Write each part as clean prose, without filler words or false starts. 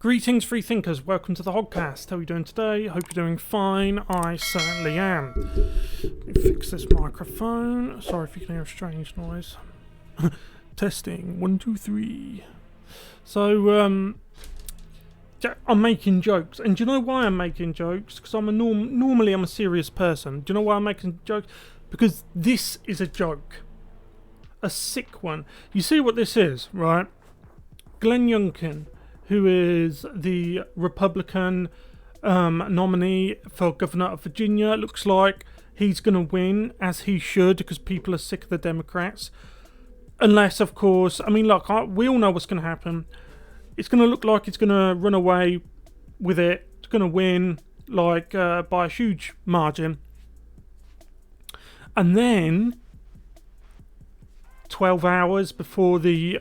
Greetings, free thinkers. Welcome to the Hoggcast. How are you doing today? Hope you're doing fine. I certainly am. Let me fix this microphone. Sorry if you can hear a strange noise. Testing. 1, 2, 3. So, I'm making jokes. And do you know why I'm making jokes? Because normally I'm a serious person. Do you know why I'm making jokes? Because this is a joke. A sick one. You see what this is, right? Youngkin, who is the Republican nominee for governor of Virginia. Looks like he's going to win, as he should, because people are sick of the Democrats. Unless, of course, I mean, look, we all know what's going to happen. It's going to look like he's going to run away with it. It's going to win, like, by a huge margin. And then, 12 hours before the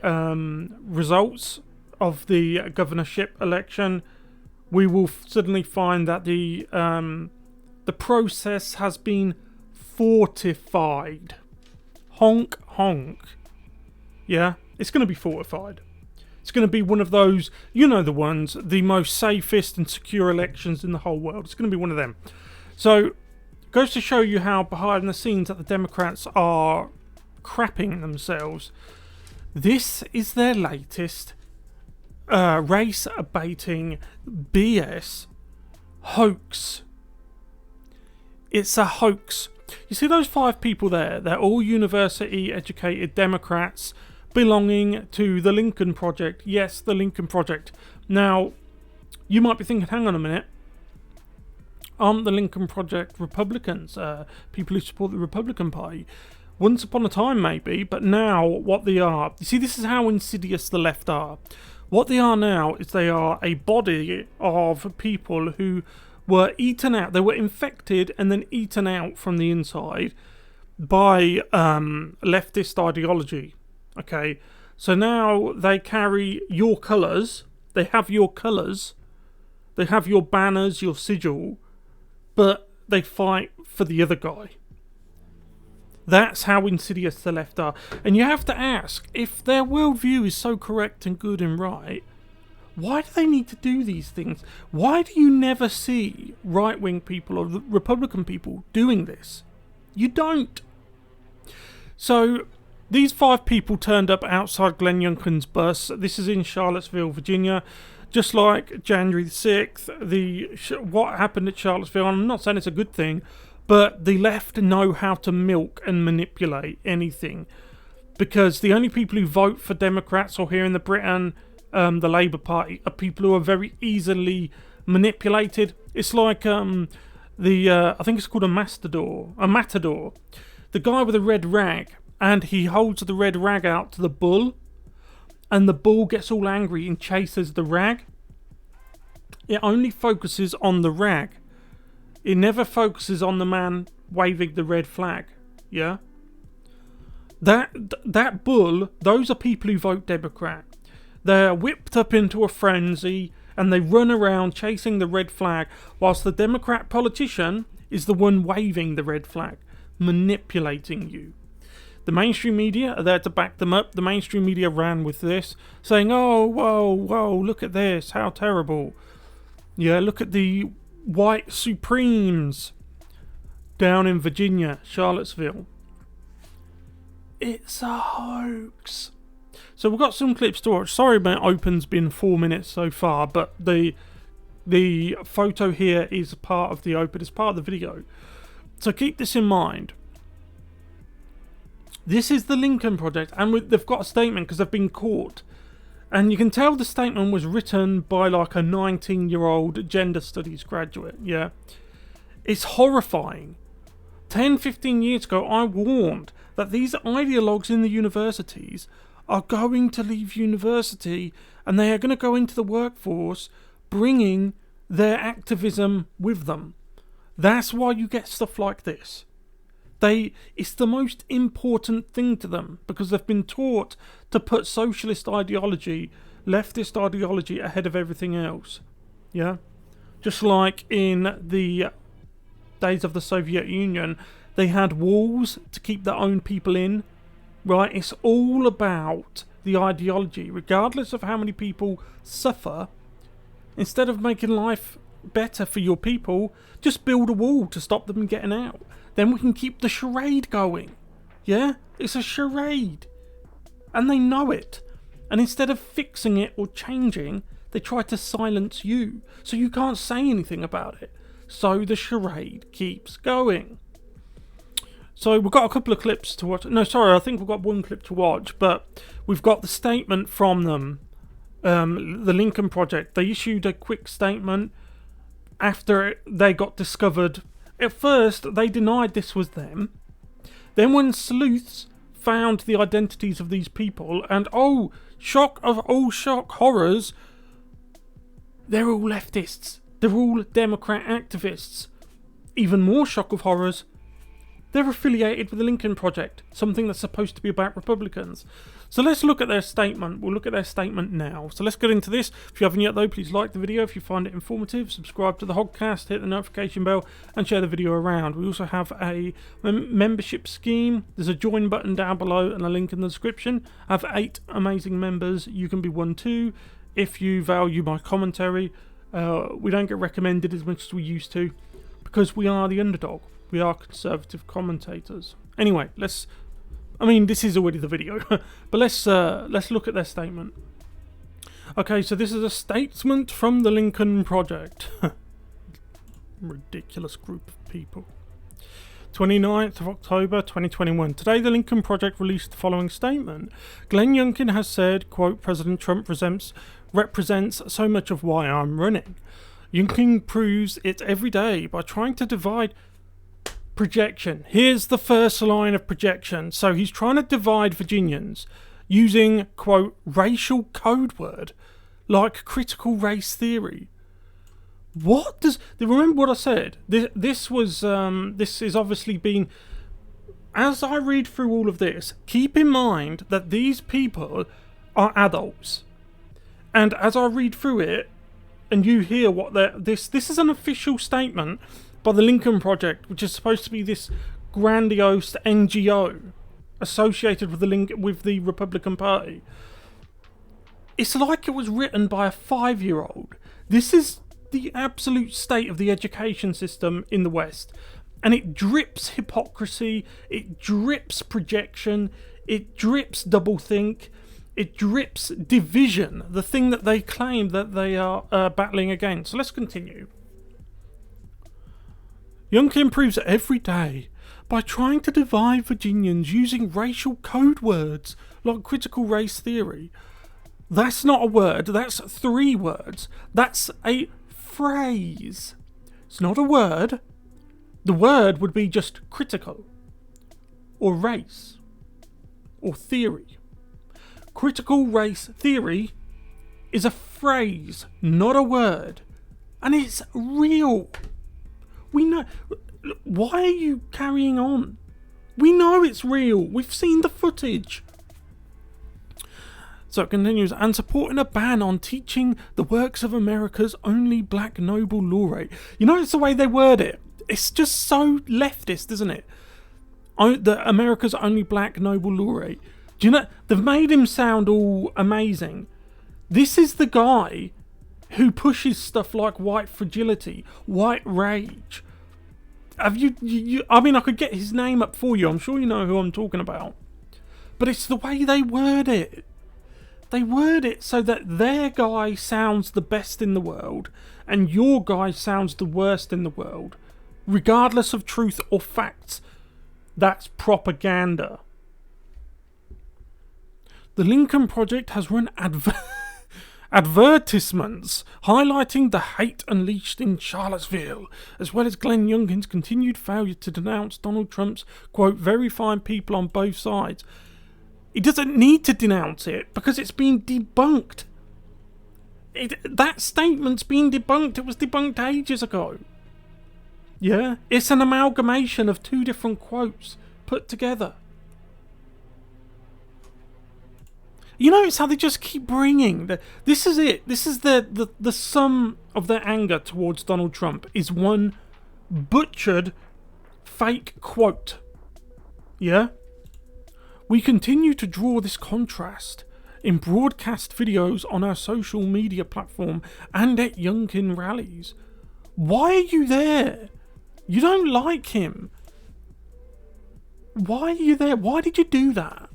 results of the governorship election, we will suddenly find that the process has been fortified. Honk, honk. Yeah, it's going to be fortified. It's going to be one of those, you know the ones, the most safest and secure elections in the whole world. It's going to be one of them. So, goes to show you how behind the scenes that the Democrats are crapping themselves. This is their latest race-baiting BS hoax. It's a hoax. You see those 5 people there? They're all university-educated Democrats belonging to the Lincoln Project. Yes, the Lincoln Project. Now, you might be thinking, hang on a minute. Aren't the Lincoln Project Republicans? People who support the Republican Party? Once upon a time, maybe, but now what they are... You see, this is how insidious the left are. What they are now is they are a body of people who were eaten out. They were infected and then eaten out from the inside by leftist ideology. Okay, so now they carry your colours. They have your colours. They have your banners, your sigil, but they fight for the other guy. That's how insidious the left are. And you have to ask, if their worldview is so correct and good and right, why do they need to do these things? Why do you never see right-wing people or Republican people doing this? You don't. So, these 5 people turned up outside Glenn Youngkin's bus. This is in Charlottesville, Virginia. Just like January the 6th, what happened at Charlottesville, I'm not saying it's a good thing, but the left know how to milk and manipulate anything. Because the only people who vote for Democrats, or here in the Britain, the Labour Party, are people who are very easily manipulated. It's like I think it's called a matador. The guy with a red rag, and he holds the red rag out to the bull, and the bull gets all angry and chases the rag. It only focuses on the rag. It never focuses on the man waving the red flag. Yeah? That bull, those are people who vote Democrat. They're whipped up into a frenzy and they run around chasing the red flag, whilst the Democrat politician is the one waving the red flag, manipulating you. The mainstream media are there to back them up. The mainstream media ran with this, saying, oh, whoa, look at this, how terrible. Yeah, look at the white supremes down in Virginia, Charlottesville. It's a hoax. So we've got some clips to watch. Sorry, my open's been 4 minutes so far, but the photo here is part of the open. It's part of the video. So keep this in mind. This is the Lincoln Project, and they've got a statement because they've been caught. And you can tell the statement was written by like a 19-year-old gender studies graduate, yeah? It's horrifying. 10, 15 years ago, I warned that these ideologues in the universities are going to leave university and they are going to go into the workforce bringing their activism with them. That's why you get stuff like this. It's the most important thing to them because they've been taught to put socialist ideology, leftist ideology ahead of everything else. Yeah? Just like in the days of the Soviet Union, they had walls to keep their own people in. Right? It's all about the ideology. Regardless of how many people suffer, Instead of making life better for your people, just build a wall to stop them getting out. Then we can keep the charade going. Yeah? It's a charade. And they know it. And instead of fixing it or changing, they try to silence you. So you can't say anything about it. So the charade keeps going. So we've got a couple of clips to watch. No, sorry, I think we've got one clip to watch. But we've got the statement from them. The Lincoln Project. They issued a quick statement after they got discovered. At first, they denied this was them. Then when sleuths found the identities of these people, and oh, shock of all shock horrors, they're all leftists. They're all Democrat activists. Even more shock of horrors, they're affiliated with the Lincoln Project, something that's supposed to be about Republicans. So let's look at their statement. We'll look at their statement now. So let's get into this. If you haven't yet though, please like the video if you find it informative. Subscribe to the Hoggcast, hit the notification bell and share the video around. We also have a membership scheme. There's a join button down below and a link in the description. I have 8 amazing members. You can be one too if you value my commentary. We don't get recommended as much as we used to because we are the underdog. We are conservative commentators. Anyway, this is already the video, but let's look at their statement. Okay, so this is a statement from the Lincoln Project. Ridiculous group of people. 29th of October 2021. Today, the Lincoln Project released the following statement. Glenn Youngkin has said, quote, President Trump represents so much of why I'm running. Youngkin proves it every day by trying to divide projection. Here's the first line of projection. So he's trying to divide Virginians using, quote, racial code word like critical race theory. What does... Remember what I said? This is obviously being... As I read through all of this, keep in mind that these people are adults. And as I read through it, and you hear what this is an official statement by the Lincoln Project, which is supposed to be this grandiose NGO associated with the Republican Party. It's like it was written by a 5-year-old. This is the absolute state of the education system in the West. And it drips hypocrisy, it drips projection, it drips doublethink, it drips division, the thing that they claim that they are battling against. So let's continue. Youngkin proves it every day by trying to divide Virginians using racial code words like critical race theory. That's not a word, that's 3 words. That's a phrase. It's not a word. The word would be just critical, or race, or theory. Critical race theory is a phrase, not a word. And it's real. We know. Why are you carrying on? We know it's real. We've seen the footage. So it continues, and supporting a ban on teaching the works of America's only black Nobel laureate. You notice the way they word it? It's just so leftist, isn't it? America's only black Nobel laureate. Do you know, they've made him sound all amazing. This is the guy who pushes stuff like white fragility, white rage. Have you I mean, I could get his name up for you. I'm sure you know who I'm talking about. But it's the way they word it. They word it so that their guy sounds the best in the world and your guy sounds the worst in the world. Regardless of truth or facts. That's propaganda. The Lincoln Project has run advertisements highlighting the hate unleashed in Charlottesville, as well as Glenn Youngkin's continued failure to denounce Donald Trump's, quote, very fine people on both sides. He doesn't need to denounce it because it's been debunked. That statement's been debunked. It was debunked ages ago. Yeah? It's an amalgamation of 2 different quotes put together. You notice how they just keep bringing... This is it. This is the sum of their anger towards Donald Trump is one butchered fake quote. Yeah? We continue to draw this contrast in broadcast videos on our social media platform and at Youngkin rallies. Why are you there? You don't like him. Why are you there? Why did you do that?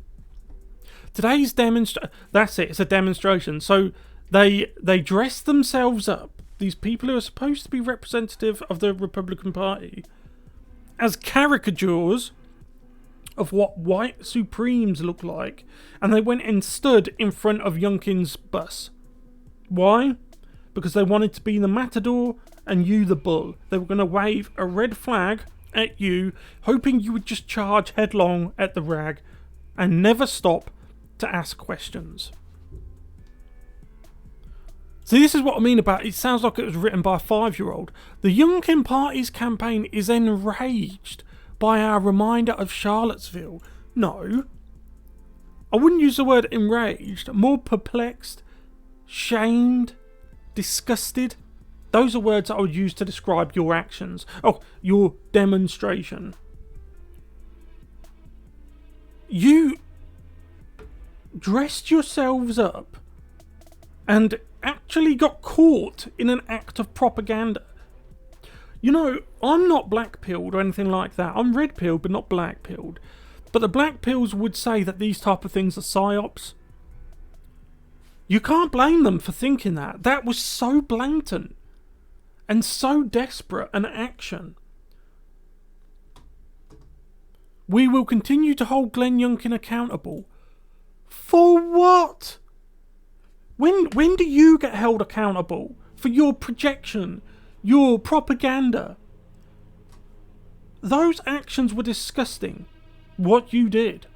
Today's that's it, it's a demonstration. So they dress themselves up, these people who are supposed to be representative of the Republican Party, as caricatures of what white supremes look like, and they went and stood in front of Youngkin's bus. Why? Because they wanted to be the matador and you the bull. They were going to wave a red flag at you, hoping you would just charge headlong at the rag and never stop to ask questions. See, this is what I mean about it sounds like it was written by a 5-year-old. The Youngkin Party's campaign is enraged by our reminder of Charlottesville. No, I wouldn't use the word enraged. More perplexed, shamed, disgusted. Those are words I would use to describe your actions. Oh, your demonstration. You dressed yourselves up and actually got caught in an act of propaganda. You know, I'm not black-pilled or anything like that. I'm red-pilled, but not black-pilled. But the black-pills would say that these type of things are psyops. You can't blame them for thinking that. That was so blatant and so desperate an action. We will continue to hold Glenn Youngkin accountable. For what? When do you get held accountable for your projection? Your propaganda. Those actions were disgusting. What you did.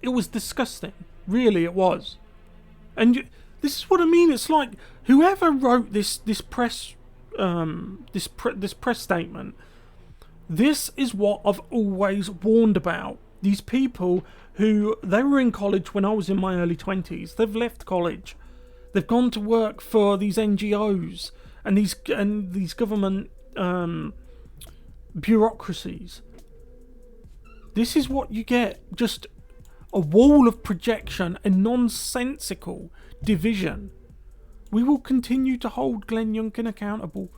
It was disgusting. Really, it was. And this is what I mean. It's like whoever wrote this press statement. This is what I've always warned about. These people who they were in college when I was in my early 20s. They've left college. They've gone to work for these NGOs. And these government bureaucracies. This is what you get. Just a wall of projection and nonsensical division. We will continue to hold Glenn Youngkin accountable.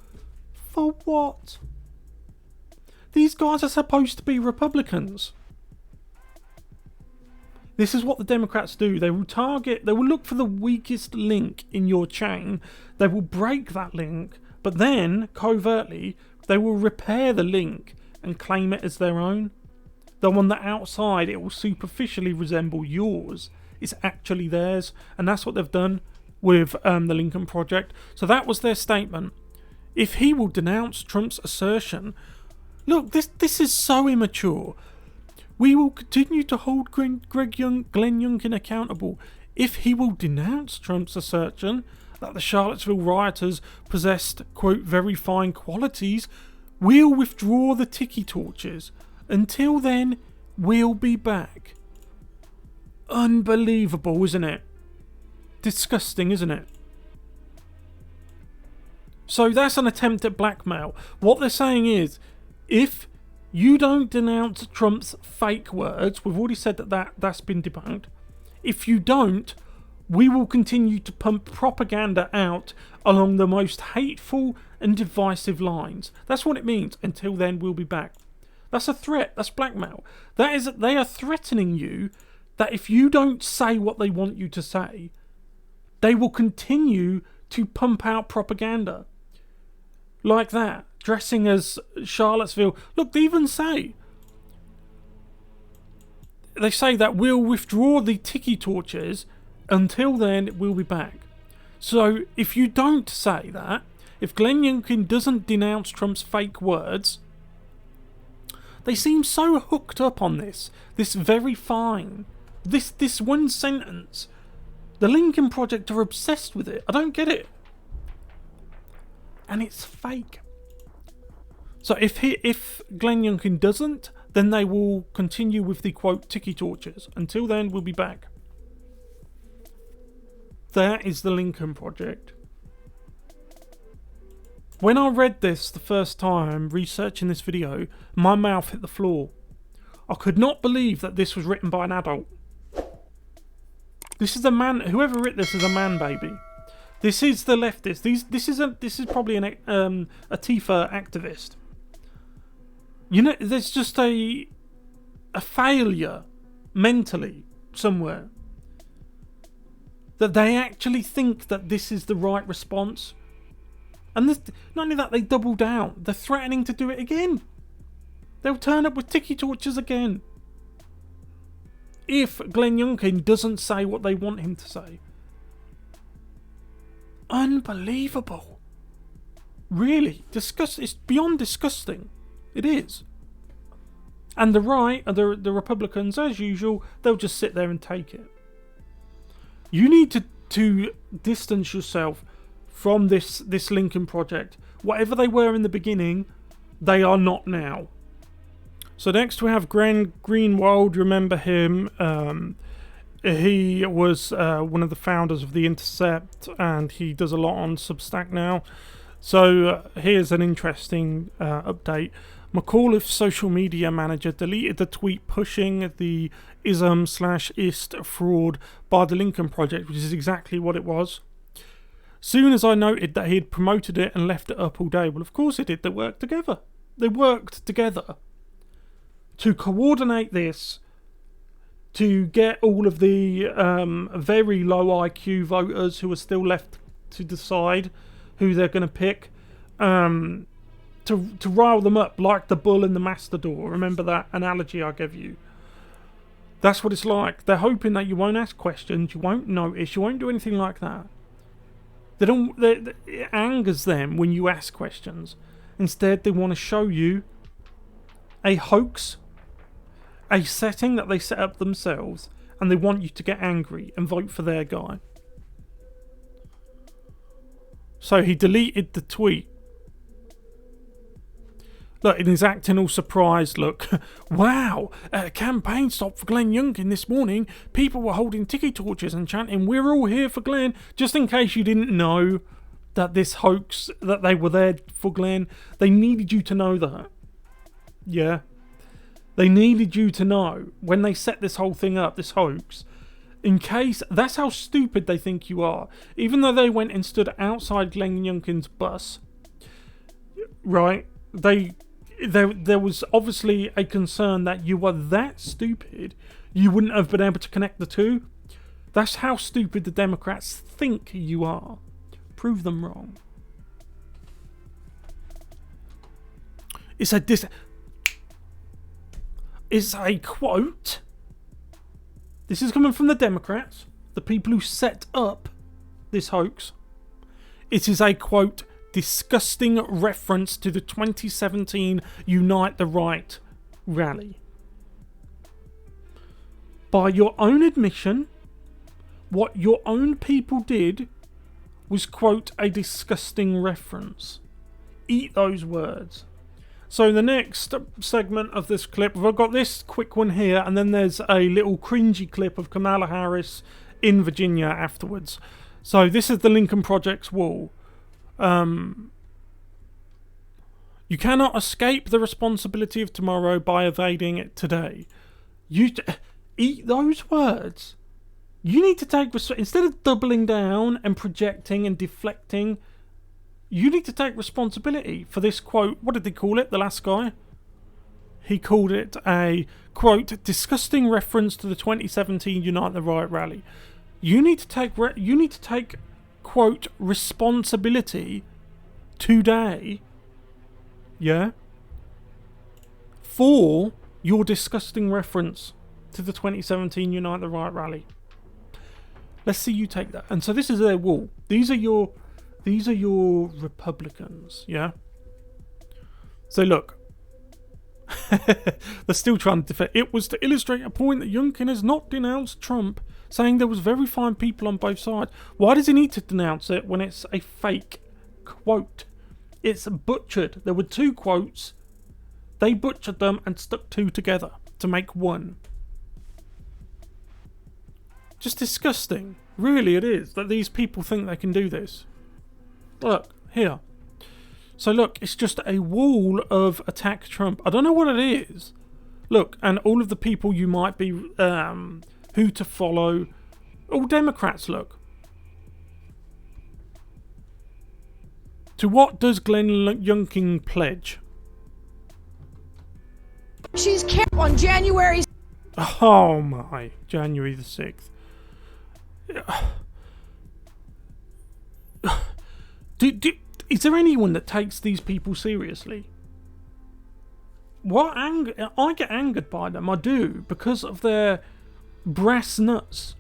For what? These guys are supposed to be Republicans. This is what the Democrats do. They will look for the weakest link in your chain. They will break that link, but then, covertly, they will repair the link and claim it as their own. Though on the outside, it will superficially resemble yours. It's actually theirs, and that's what they've done with the Lincoln Project. So that was their statement. If he will denounce Trump's assertion... Look, this is so immature. We will continue to hold Glenn Youngkin accountable if he will denounce Trump's assertion that the Charlottesville rioters possessed, quote, very fine qualities. We'll withdraw the tiki torches. Until then, we'll be back. Unbelievable, isn't it? Disgusting, isn't it? So that's an attempt at blackmail. What they're saying is, if you don't denounce Trump's fake words, we've already said that's been debunked. If you don't, we will continue to pump propaganda out along the most hateful and divisive lines. That's what it means. Until then, we'll be back. That's a threat. That's blackmail. They are threatening you that if you don't say what they want you to say, they will continue to pump out propaganda. Like that. Dressing as Charlottesville. Look, they even say... They say that we'll withdraw the tiki torches. Until then, we'll be back. So, if you don't say that, if Glenn Youngkin doesn't denounce Trump's fake words, they seem so hooked up on this very fine, this one sentence. The Lincoln Project are obsessed with it. I don't get it. And it's fake. So if Glenn Youngkin doesn't, then they will continue with the, quote, tiki torches. Until then, we'll be back. That is the Lincoln Project. When I read this the first time, researching this video, my mouth hit the floor. I could not believe that this was written by an adult. This is a man. Whoever wrote this is a man baby. This is the leftist. This is probably a Tifa activist. You know, there's just a failure mentally somewhere that they actually think that this is the right response. And this, not only that, they double down. They're threatening to do it again. They'll turn up with tiki torches again if Glenn Youngkin doesn't say what they want him to say. Unbelievable. Really, it's beyond disgusting. It is. And the right, the Republicans, as usual, they'll just sit there and take it. You need to distance yourself from this Lincoln Project. Whatever they were in the beginning, they are not now. So next we have Greenwald. Remember him? He was one of the founders of The Intercept, and he does a lot on Substack now. So here's an interesting update. McAuliffe's social media manager deleted the tweet pushing the ism/ist fraud by the Lincoln Project, which is exactly what it was. Soon as I noted that he had promoted it and left it up all day, well, of course he did. They worked together. They worked together to coordinate this, to get all of the very low IQ voters who are still left to decide who they're going to pick, to rile them up like the bull and the matador. Remember that analogy I gave you? That's what it's like. They're hoping that you won't ask questions, you won't notice, you won't do anything like that. It angers them when you ask questions. Instead, they want to show you a hoax, a setting that they set up themselves, and they want you to get angry and vote for their guy. So he deleted the tweet. Look, in his acting all surprised look. Wow, at a campaign stop for Glenn Youngkin this morning, people were holding tiki torches and chanting, "We're all here for Glenn." Just in case you didn't know that this hoax, that they were there for Glenn, they needed you to know that. Yeah. They needed you to know when they set this whole thing up, this hoax. In case, that's how stupid they think you are. Even though they went and stood outside Glenn Youngkin's bus, right? There was obviously a concern that you were that stupid you wouldn't have been able to connect the two. That's how stupid the Democrats think you are. Prove them wrong. It's a quote. This is coming from the Democrats, the people who set up this hoax. It is a quote, disgusting reference to the 2017 Unite the Right rally. By your own admission, what your own people did was, quote, a disgusting reference. Eat those words. So the next segment of this clip, I've got this quick one here, and then there's a little cringy clip of Camila Harris in Virginia afterwards. So this is the Lincoln Project's wall. You cannot escape the responsibility of tomorrow by evading it today. Eat those words. You need to take instead of doubling down and projecting and deflecting, you need to take responsibility for this quote. What did they call it? The last guy? He called it a, quote, disgusting reference to the 2017 Unite the Right rally. You need to take, quote, responsibility today, yeah, for your disgusting reference to the 2017 Unite the Right rally. Let's see you take that. And so this is their wall. These are your Republicans, yeah? So look, they're still trying to defend. It was to illustrate a point that Youngkin has not denounced Trump, saying there was very fine people on both sides. Why does he need to denounce it when it's a fake quote? It's butchered. There were two quotes. They butchered them and stuck two together to make one. Just disgusting. Really it is, that these people think they can do this. Look, here. So look, it's just a wall of attack Trump. I don't know what it is. Look, and all of the people you might be, who to follow, All Democrats look. To what does Glenn Youngkin pledge? She's kept on January. Oh my, January the 6th. Is there anyone that takes these people seriously? I get angered by them, I do, because of their brass nuts.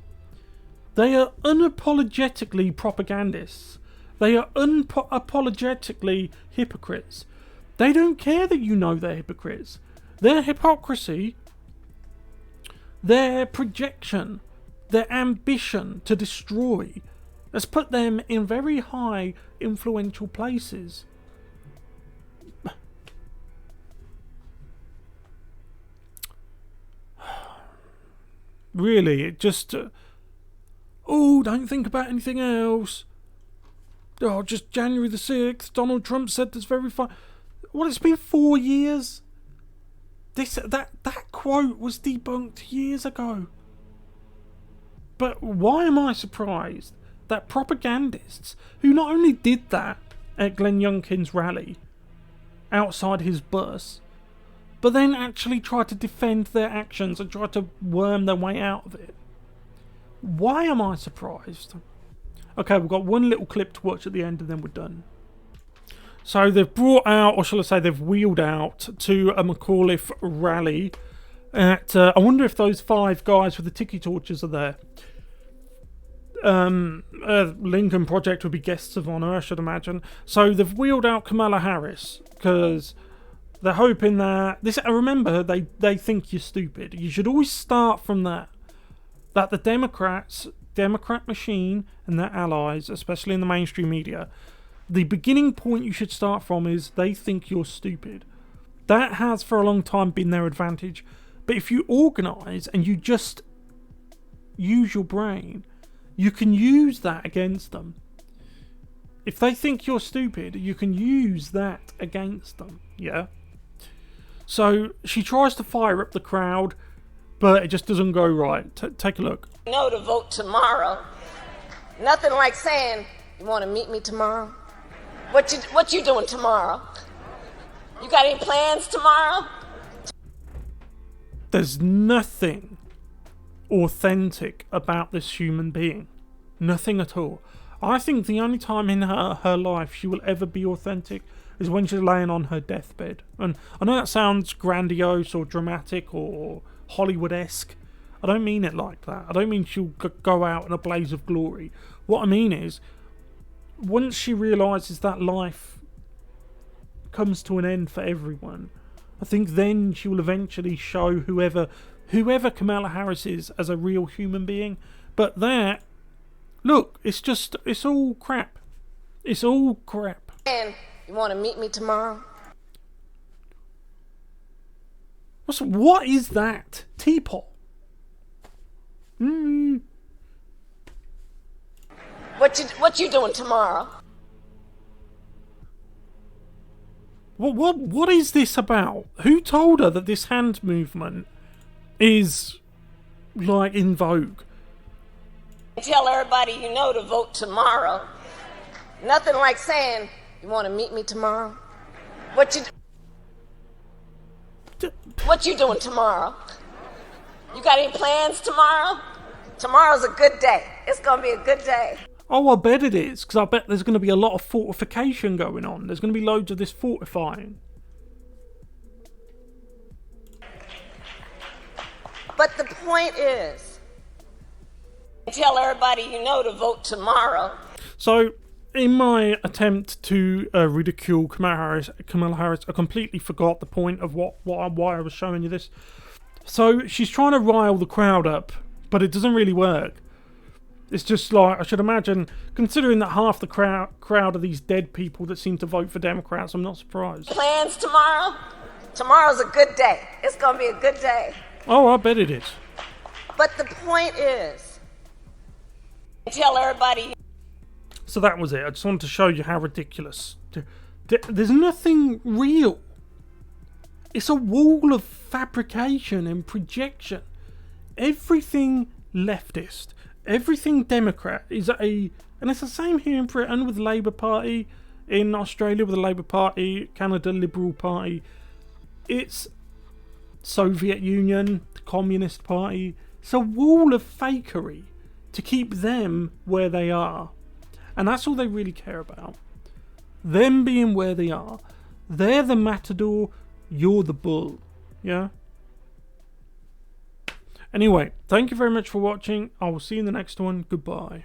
They are unapologetically propagandists. They are unapologetically hypocrites. They don't care that you know they're hypocrites. Their hypocrisy, their projection, their ambition to destroy has put them in very high influential places. Really, it just... don't think about anything else. Just January the 6th, Donald Trump said this very fine. Well, it's been 4 years. That quote was debunked years ago. But why am I surprised that propagandists, who not only did that at Glenn Youngkin's rally, outside his bus, but then actually tried to defend their actions and tried to worm their way out of it? Why am I surprised? Okay, we've got one little clip to watch at the end and then we're done. So they've brought out, or shall I say they've wheeled out to a McAuliffe rally at, I wonder if those 5 guys with the tiki torches are there. Lincoln Project would be guests of honour, I should imagine. So they've wheeled out Camila Harris because they're hoping that remember, they think you're stupid. You should always start from that the Democrat machine and their allies, especially in the mainstream media, the beginning point you should start from is they think you're stupid. That has for a long time been their advantage. But if you organise and you just use your brain, you can use that against them. If they think you're stupid, you can use that against them. Yeah? So she tries to fire up the crowd, but it just doesn't go right. Take a look. No to vote tomorrow. Nothing like saying, you want to meet me tomorrow? What you doing tomorrow? You got any plans tomorrow? There's nothing authentic about this human being. Nothing at all. I think the only time in her life she will ever be authentic is when she's laying on her deathbed. And I know that sounds grandiose or dramatic or Hollywood-esque. I don't mean it like that. I don't mean she'll go out in a blaze of glory. What I mean is, once she realises that life comes to an end for everyone, I think then she will eventually show whoever Camila Harris is as a real human being. But that, look, it's all crap. It's all crap. And you want to meet me tomorrow? What is that? Teapot? What you doing tomorrow? What is this about? Who told her that this hand movement is like in vogue? Tell everybody you know to vote tomorrow. Nothing like saying, you want to meet me tomorrow? What you doing tomorrow? You got any plans tomorrow? Tomorrow's a good day. It's gonna be a good day. Oh, I bet it is, because I bet there's going to be a lot of fortification going on. There's going to be loads of this fortifying. But the point is, tell everybody you know to vote tomorrow. So, in my attempt to ridicule Camila Harris, I completely forgot the point of why I was showing you this. So, she's trying to rile the crowd up, but it doesn't really work. It's just like, I should imagine, considering that half the crowd are these dead people that seem to vote for Democrats, I'm not surprised. Plans tomorrow? Tomorrow's a good day. It's going to be a good day. Oh, I bet it is. But the point is, tell everybody. So that was it. I just wanted to show you how ridiculous. There's nothing real. It's a wall of fabrication and projection. Everything leftist, Everything Democrat is and it's the same here in Britain with the Labour Party, in Australia with the Labour Party, Canada Liberal Party. It's Soviet Union, the Communist Party. It's a wall of fakery to keep them where they are. And that's all they really care about. Them being where they are. They're the matador, you're the bull. Yeah? Anyway, thank you very much for watching. I will see you in the next one. Goodbye.